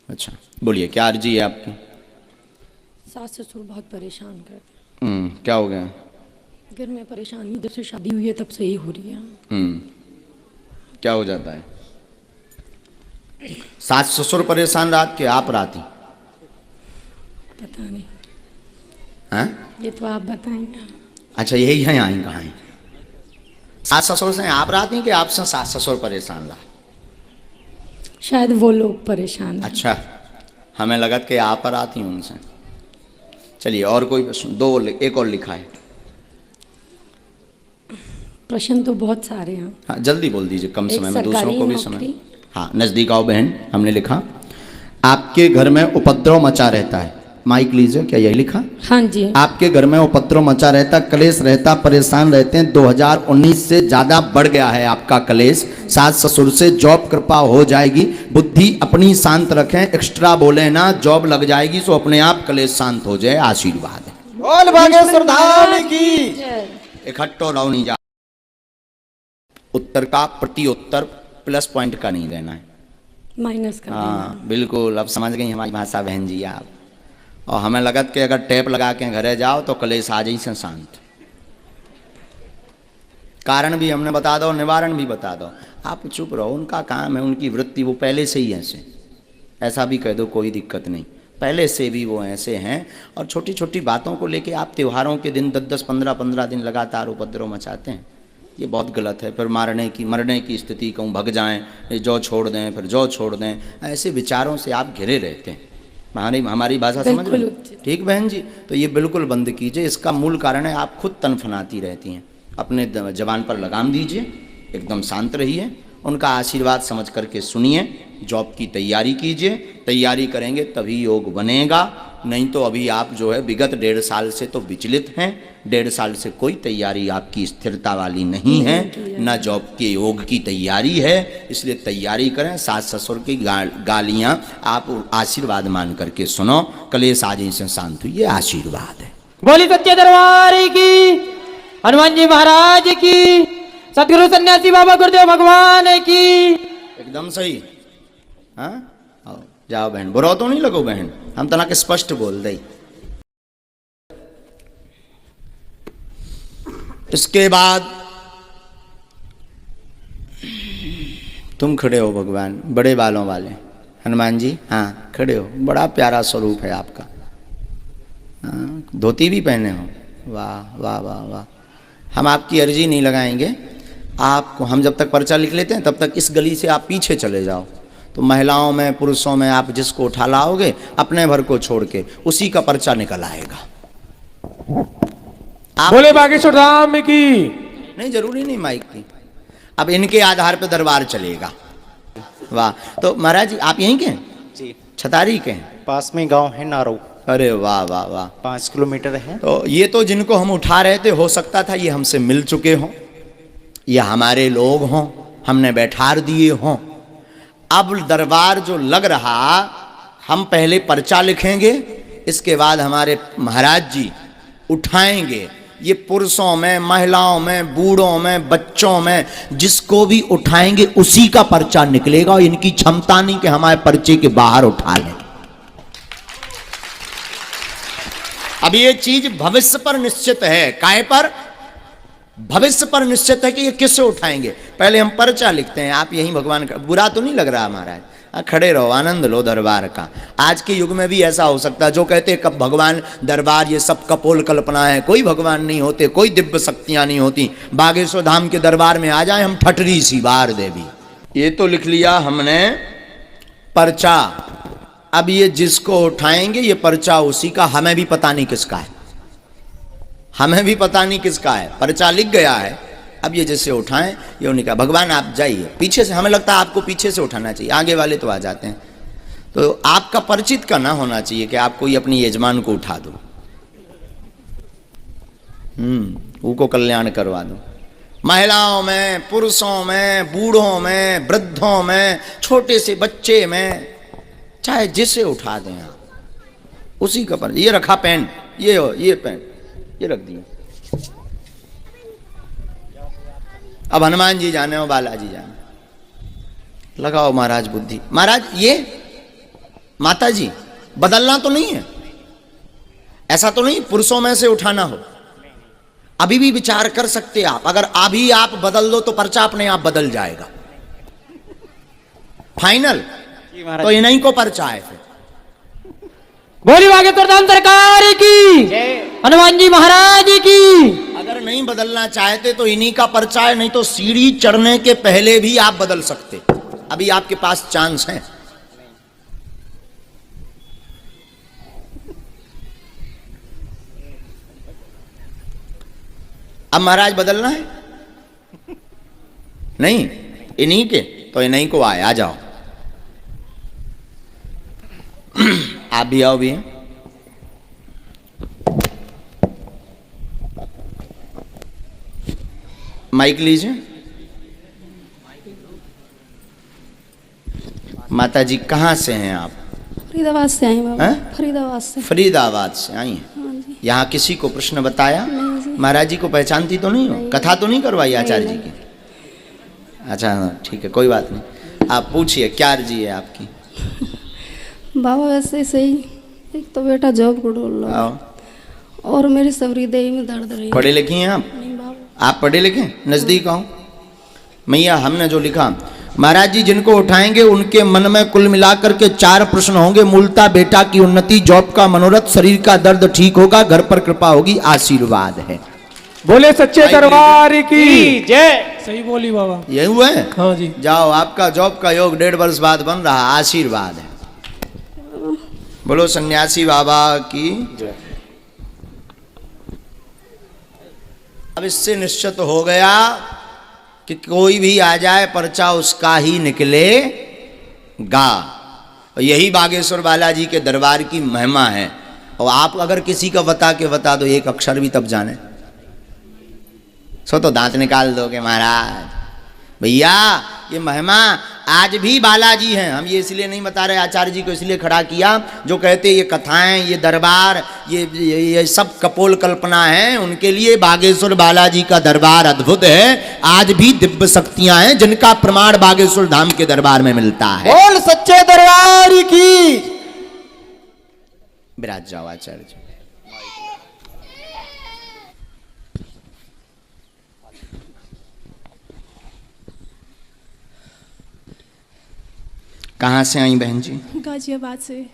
अच्छा, बोलिए क्या अर्जी है आपकी? सास ससुर बहुत परेशान करते क्या हो गया? हैं। घर में परेशानी जब से शादी हुई है तब से ही हो रही है। क्या हो जाता है? सास ससुर परेशान रात के, आप राती? पता नहीं, हैं? ये तो आप बताएंगे। अच्छा, यही है यहाँ कहाँ है? सास ससुर से आप राती कि आपसे सास ससुर परेशान रहा? शायद वो लोग परेशान हैं। अच्छा, हमें लगा कि आप पर आती हूँ उनसे। चलिए, और कोई प्रश्न? एक और लिखा है। प्रश्न तो बहुत सारे हैं। हाँ, जल्दी बोल दीजिए, कम समय में दूसरों सरकारी को भी नौकरी। समय। हाँ, नजदीक आओ बहन। हमने लिखा आपके घर में उपद्रव मचा रहता है। माइक लीजिए। क्या यही लिखा? हाँ जी। आपके घर में उपद्रव मचा रहता, कलेश रहता, परेशान रहते हैं। 2019 से ज्यादा बढ़ गया है आपका कलेश। सास ससुर से जॉब कृपा हो जाएगी। बुद्धि अपनी शांत रखें, एक्स्ट्रा बोले ना, जॉब लग जाएगी तो अपने आप कलेश शांत हो जाए। आशीर्वाद है। बोल बागेश्वर धाम की। इकट्ठो रहो नहीं जा। उत्तर का प्रति उत्तर प्लस पॉइंट का नहीं देना है, माइनस का। हाँ बिल्कुल। अब समझ गई हमारी भाषा बहन जी आप। और हमें लगत कि अगर टेप लगा के घरे जाओ तो कलेश आ जाई से शांत। कारण भी हमने बता दो, निवारण भी बता दो। आप चुप रहो, उनका काम है, उनकी वृत्ति, वो पहले से ही ऐसे। ऐसा भी कह दो, कोई दिक्कत नहीं, पहले से भी वो ऐसे हैं। और छोटी छोटी बातों को लेके आप त्योहारों के दिन 10-10, 15-15 दिन लगातार उपद्रव मचाते हैं। ये बहुत गलत है। फिर मरने की स्थिति, कहूँ भग जाएं, जो छोड़ दें, फिर जो छोड़ दें, ऐसे विचारों से आप घिरे रहते हैं। हमारी भाषा समझ रहे हैं? ठीक बहन जी, तो ये बिल्कुल बंद कीजिए। इसका मूल कारण है आप खुद तनफनाती रहती हैं। अपने जबान पर लगाम दीजिए, एकदम शांत रहिए, उनका आशीर्वाद समझ करके सुनिए। जॉब की तैयारी कीजिए, तैयारी करेंगे तभी योग बनेगा। नहीं तो अभी आप जो है विगत 1.5 साल से तो विचलित हैं। 1.5 साल से कोई तैयारी आपकी स्थिरता वाली नहीं है, न जॉब के योग की तैयारी है। इसलिए तैयारी करें। सास ससुर की गालियां आप आशीर्वाद मान करके सुनो। कलेश आज से शांत हुई, ये आशीर्वाद है। बोली सत्य दरबार की, हनुमान जी महाराज की, सदगुरु सन्यासी बाबा गुरुदेव भगवान की। एकदम सही। हाँ, आओ जाओ बहन। बुरा तो नहीं लगो बहन, हम तना के स्पष्ट बोल दे। इसके बाद तुम खड़े हो भगवान, बड़े बालों वाले हनुमान जी। हाँ खड़े हो, बड़ा प्यारा स्वरूप है आपका। हाँ, धोती भी पहने हो, वाह वाह वाह वाह। हम आपकी अर्जी नहीं लगाएंगे आपको। हम जब तक पर्चा लिख लेते हैं तब तक इस गली से आप पीछे चले जाओ। तो महिलाओं में, पुरुषों में आप जिसको उठा लाओगे, अपने भर को छोड़ के उसी का पर्चा निकल आएगा। आप बोले बागेश्वर धाम की। नहीं, जरूरी नहीं माइक की। अब इनके आधार पर दरबार चलेगा। वाह। तो महाराज जी आप यहीं के हैं? जी, छतारी के हैं? पास में गांव है नारो, अरे वाह वाह वाह। 5 किलोमीटर है। तो ये तो जिनको हम उठा रहे थे, हो सकता था ये हमसे मिल चुके हों या हमारे लोग हों, हमने बैठार दिए हों। अब दरबार जो लग रहा, हम पहले पर्चा लिखेंगे, इसके बाद हमारे महाराज जी उठाएंगे। ये पुरुषों में, महिलाओं में, बूढ़ों में, बच्चों में, जिसको भी उठाएंगे उसी का पर्चा निकलेगा। और इनकी क्षमता नहीं कि हमारे पर्चे के बाहर उठा लें। अब ये चीज भविष्य पर निश्चित है। काय पर? भविष्य पर निश्चित है कि ये किससे उठाएंगे। पहले हम पर्चा लिखते हैं। आप यही भगवान का, बुरा तो नहीं लग रहा महाराज? खड़े रहो, आनंद लो दरबार का। आज के युग में भी ऐसा हो सकता है। जो कहते हैं कब भगवान दरबार, ये सब कपोल कल्पना है, कोई भगवान नहीं होते, कोई दिव्य शक्तियां नहीं होती। बागेश्वर धाम के दरबार में आ जाए हम, ठटरी सी बार देवी। ये तो लिख लिया हमने पर्चा। अब ये जिसको उठाएंगे ये पर्चा उसी का, हमें भी पता नहीं किसका है, हमें भी पता नहीं किसका है। पर्चा लिख गया है। अब ये जैसे उठाएं, ये उन्हीं का। भगवान आप जाइए पीछे से, हमें लगता है आपको पीछे से उठाना चाहिए, आगे वाले तो आ जाते हैं। तो आपका परिचित का ना होना चाहिए कि आप कोई अपनी यजमान को उठा दो, उनको कल्याण करवा दो। महिलाओं में, पुरुषों में, बूढ़ों में, वृद्धों में, छोटे से बच्चे में, चाहे जिसे उठा दें आप, उसी का पर। ये रखा पेन, ये पेन ये रख दिया। अब हनुमान जी जाने और बालाजी जाने। लगाओ महाराज बुद्धि। महाराज माता जी बदलना तो नहीं है, ऐसा तो नहीं पुरुषों में से उठाना हो। अभी भी विचार कर सकते आप, अगर अभी आप बदल दो तो पर्चा अपने आप बदल जाएगा। फाइनल तो इन्हीं को पर्चा है फिर। बोली बागेश्वर धाम सरकार की, हनुमान जी महाराज की। अगर नहीं बदलना चाहते तो इन्हीं का पर्चा है, नहीं तो सीढ़ी चढ़ने के पहले भी आप बदल सकते। अभी आपके पास चांस है। अब महाराज बदलना है नहीं, इन्हीं के तो इन्हीं को आए, आ जाओ। आप भी आओ भी हैं। माइक लीजिए। माता जी कहाँ से हैं आप? फरीदाबाद से आई बाबा। हैं? फरीदाबाद से। फरीदाबाद से आई हैं। हाँ जी। यहाँ किसी को प्रश्न बताया? नहीं जी। महाराज जी को पहचानती तो नहीं हो? नहीं। कथा तो नहीं करवाई आचार्य जी नहीं। की? अच्छा हाँ, ठीक है, कोई बात नहीं। आप पूछिए, क्या अर्जी है आपकी? बाबा वैसे सही, एक तो बेटा जॉब को ढूंढ लो आओ। और मेरी सबरी देही में दर्द रही। पढ़े लिखे हैं आप? नहीं बाबा। आप पढ़े लिखे? नजदीक आओ। मैया हमने जो लिखा, महाराज जी जिनको उठाएंगे उनके मन में कुल मिलाकर के 4 प्रश्न होंगे। मूलता बेटा की उन्नति, जॉब का मनोरथ, शरीर का दर्द ठीक होगा, घर पर कृपा होगी, आशीर्वाद है। बोले सच्चे दरबार की जय। सही बोली बाबा। यही हुआ है? हाँ जी। जाओ, आपका जॉब का योग 1.5 वर्ष बाद बन रहा, आशीर्वाद है। बोलो सन्यासी बाबा की। अब इससे निश्चित हो गया कि कोई भी आ जाए पर्चा उसका ही निकलेगा। और यही बागेश्वर बालाजी के दरबार की महिमा है। और आप अगर किसी का बता दो एक अक्षर भी, तब जाने सो तो दांत निकाल दोगे महाराज। भैया ये महिमा आज भी बालाजी हैं। हम ये इसलिए नहीं बता रहे, आचार्य जी को इसलिए खड़ा किया जो कहते ये कथाएं, ये दरबार, ये सब कपोल कल्पना है। उनके लिए बागेश्वर बालाजी का दरबार अद्भुत है। आज भी दिव्य शक्तियां हैं जिनका प्रमाण बागेश्वर धाम के दरबार में मिलता है। बोल सच्चे दरबार की। विराज जाओ आचार्य जी। कहाँ से आई बहन जी? गाजियाबाद से।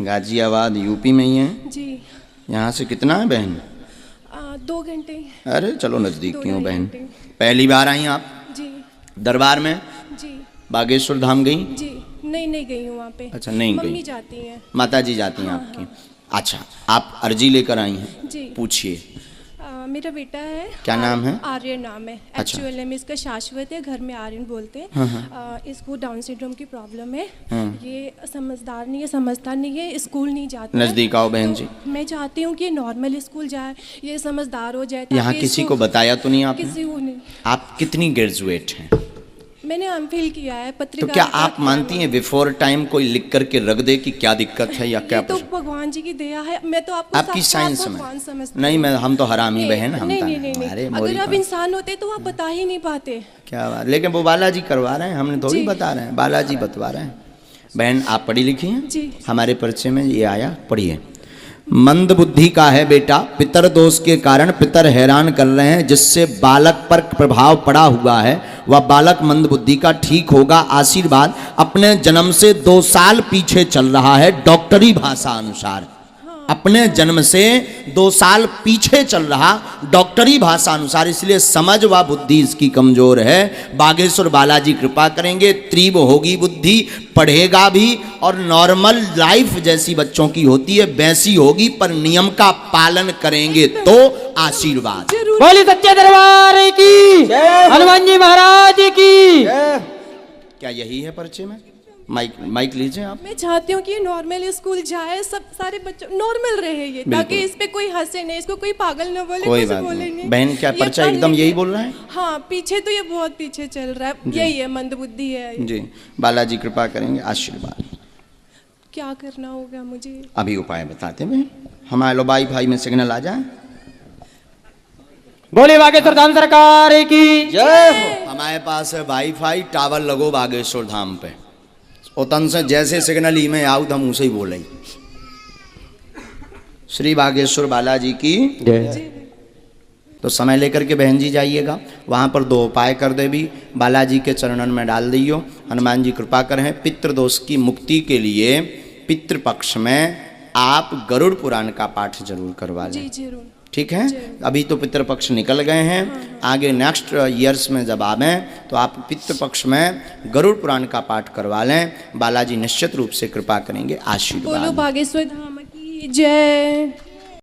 गाजियाबाद यूपी में ही है? जी। यहाँ से कितना है बहन? 2 घंटे। अरे चलो नज़दीक की हो बहन। घंटे। पहली बार आई आप जी। दरबार में? जी। बागेश्वर धाम गई? जी नहीं गई हूँ वहाँ पे। अच्छा नहीं मम्मी गई। जाती हैं। माता जी जाती हैं आपकी। अच्छा, आप अर्जी लेकर आई हैं? जी। पूछिए। मेरा बेटा है। क्या नाम है? आर्यन नाम है। अच्छा। एक्चुअल नेम इसका शाश्वत है, घर में आर्यन बोलते हैं। इसको डाउन सिंड्रोम की प्रॉब्लम है। ये समझदार नहीं है, समझता नहीं है, स्कूल नहीं जाता है। नज़दीक आओ बहन जी। मैं चाहती हूँ कि ये नॉर्मल स्कूल जाए, ये समझदार हो जाए। यहाँ ताकि किसी इसको- को बताया तो नहीं आपने? किसी को नहीं। आप कितनी ग्रेजुएट हैं? मैंने एमफिल किया है तो पत्रिका। क्या आप मानती हैं बिफोर टाइम कोई लिख करके रख दे कि क्या दिक्कत है या क्या ये तो प्रश्न? भगवान जी की दया है। मैं तो आपको आपकी साक्षात साइंस भगवान में समझती नहीं, हूँ। मैं हम तो हरामी बहन, हम नहीं, तो नहीं, नहीं, नहीं। अरे अगर मोरी आप बात। इंसान होते तो आप बता ही नहीं पाते। क्या बात, लेकिन वो बालाजी करवा रहे हैं, हमने थोड़ी जी। बता रहे हैं, बालाजी बतवा रहे हैं। बहन आप पढ़ी लिखी हैं? जी। हमारे परिचय में ये आया, पढ़िए। मंद बुद्धि का है बेटा, पितर दोष के कारण पितर हैरान कर रहे हैं, जिससे बालक पर प्रभाव पड़ा हुआ है। वह बालक मंद बुद्धि का ठीक होगा, आशीर्वाद। अपने जन्म से 2 साल पीछे चल रहा है डॉक्टरी भाषा अनुसार। अपने जन्म से 2 साल पीछे चल रहा डॉक्टरी भाषा अनुसार, इसलिए समझ व बुद्धि इसकी कमजोर है। बागेश्वर बालाजी कृपा करेंगे, तीव्र होगी बुद्धि, पढ़ेगा भी और नॉर्मल लाइफ जैसी बच्चों की होती है वैसी होगी, पर नियम का पालन करेंगे तो आशीर्वाद। बोली सच्चे दरबार की, हनुमान जी महाराज की। क्या यही है परिचय में? माइक लीजिए आप। मैं चाहती हूँ कि ये नॉर्मल स्कूल जाए, सब सारे बच्चे नॉर्मल रहे ये, ताकि इस पे कोई हंसे नहीं, इसको कोई पागल न बोले, कोई कुछ बात बोले नहीं। नहीं। बहन क्या ये पर्चा पढ़ एकदम लिख- यही बोल रहा है? हाँ, पीछे तो ये बहुत पीछे चल रहा है। यही है, मंदबुद्धि है। जी, बालाजी कृपा करेंगे, आशीर्वाद। क्या करना होगा मुझे? अभी उपाय बताते हैं। हमारे लो वाईफाई में सिग्नल आ जाए। बोले बागेश्वर धाम सरकार की जय। हमारे पास है वाईफाई टावर, लगो बागेश्वर धाम पे, और तन से जैसे सिग्नल ही में आऊ हम उसे ही बोले। श्री बागेश्वर बालाजी की। जय। तो समय लेकर के बहन जी जाइएगा, वहाँ पर 2 उपाय कर दे भी, बालाजी के चरणन में डाल दियो, हनुमान जी कृपा करें। पितृदोष की मुक्ति के लिए पितृपक्ष में आप गरुड़ पुराण का पाठ जरूर करवा लें। जी जरूर। ठीक है, अभी तो पितृपक्ष निकल गए हैं, आगे नेक्स्ट ईयर्स में जब आवें तो आप पितृपक्ष में गरुड़ पुराण का पाठ करवा लें। बालाजी निश्चित रूप से कृपा करेंगे, बोलो आशीर्वाद। बागेश्वर धाम की जय।